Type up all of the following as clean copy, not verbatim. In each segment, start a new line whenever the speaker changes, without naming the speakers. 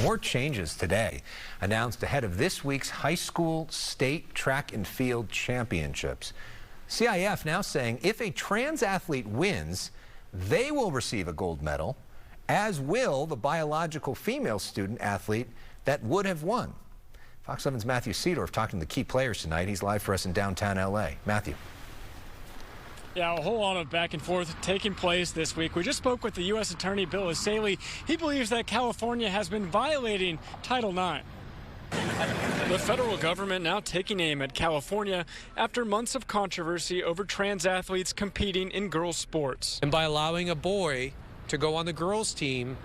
More changes today announced ahead of this week's high school state track and field championships. CIF now saying if a trans athlete wins, they will receive a gold medal, as will the biological female student athlete that would have won. Fox 11's Matthew Seedorf talking to the key players tonight. He's live for us in downtown L.A. Matthew.
Yeah, a whole lot of back and forth taking place this week. We just spoke with the U.S. Attorney Bill Asaley. He believes that California has been violating Title IX. The federal government now taking aim at California after months of controversy over trans athletes competing in girls' sports.
And by allowing a boy to go on the girls' team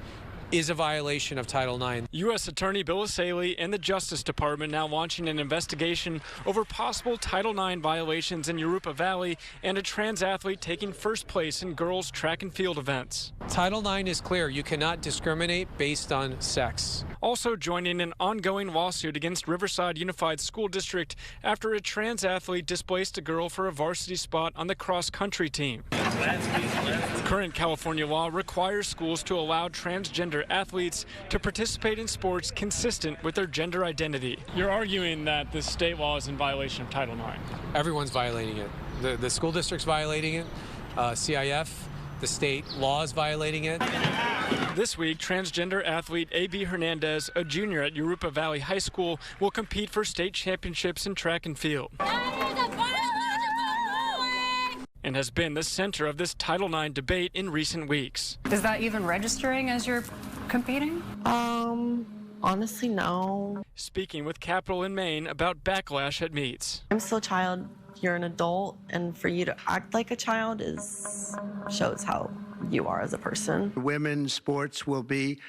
is a violation of Title IX.
U.S. Attorney Bill Asaley and the Justice Department now launching an investigation over possible Title IX violations in Yurupa Valley and a trans athlete taking first place in girls' track and field events.
Title IX is clear. You cannot discriminate based on sex.
Also joining an ongoing lawsuit against Riverside Unified School District after a trans athlete displaced a girl for a varsity spot on the cross-country team. Current California law requires schools to allow transgender athletes to participate in sports consistent with their gender identity. You're arguing that the state law is in violation of Title IX.
Everyone's violating it. The school district's violating it. CIF, the state law is violating it.
This week, transgender athlete A.B. Hernandez, a junior at Yurupa Valley High School, will compete for state championships in track and field. And has been the center of this Title IX debate in recent weeks.
Is that even registering as you're competing?
Honestly, no.
Speaking with Capital in Maine about backlash at meets.
I'm still a child. You're an adult, and for you to act like a child shows how you are as a person.
Women's sports will be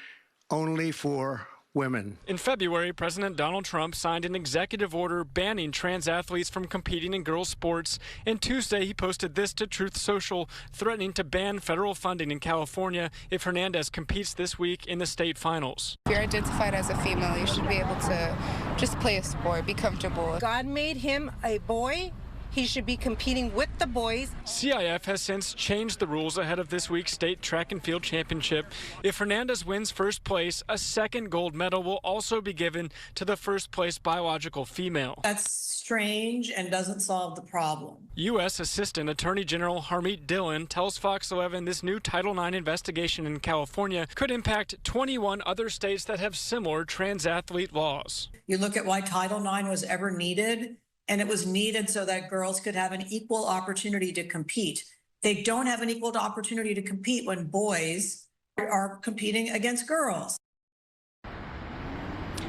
only for women.
In February, President Donald Trump signed an executive order banning trans athletes from competing in girls' sports. And Tuesday, he posted this to Truth Social, threatening to ban federal funding in California if Hernandez competes this week in the state finals.
If you're identified as a female, you should be able to just play a sport, be comfortable.
God made him a boy. He should be competing with the boys.
CIF has since changed the rules ahead of this week's state track and field championship. If Hernandez wins first place, a second gold medal will also be given to the first place biological female.
That's strange and doesn't solve the problem.
U.S. Assistant Attorney General Harmeet Dillon tells Fox 11 this new Title IX investigation in California could impact 21 other states that have similar trans athlete laws.
You look at why Title IX was ever needed. And it was needed so that girls could have an equal opportunity to compete. They don't have an equal opportunity to compete when boys are competing against girls.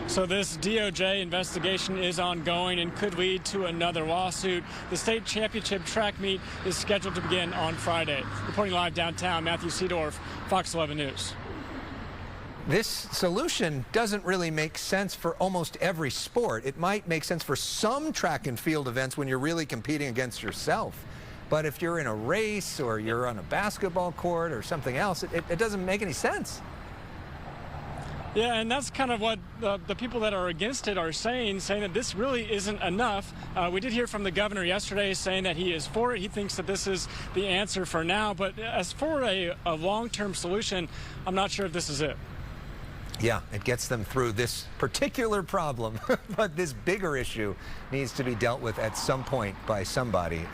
So this DOJ investigation is ongoing and could lead to another lawsuit. The state championship track meet is scheduled to begin on Friday. Reporting live downtown, Matthew Seedorf, Fox 11 News.
This solution doesn't really make sense for almost every sport. It might make sense for some track and field events when you're really competing against yourself. But if you're in a race or you're on a basketball court or something else, it doesn't make any sense.
Yeah, and that's kind of what the people that are against it are saying that this really isn't enough. We did hear from the governor yesterday saying that he is for it. He thinks that this is the answer for now. But as for a long-term solution, I'm not sure if this is it.
Yeah, it gets them through this particular problem, but this bigger issue needs to be dealt with at some point by somebody.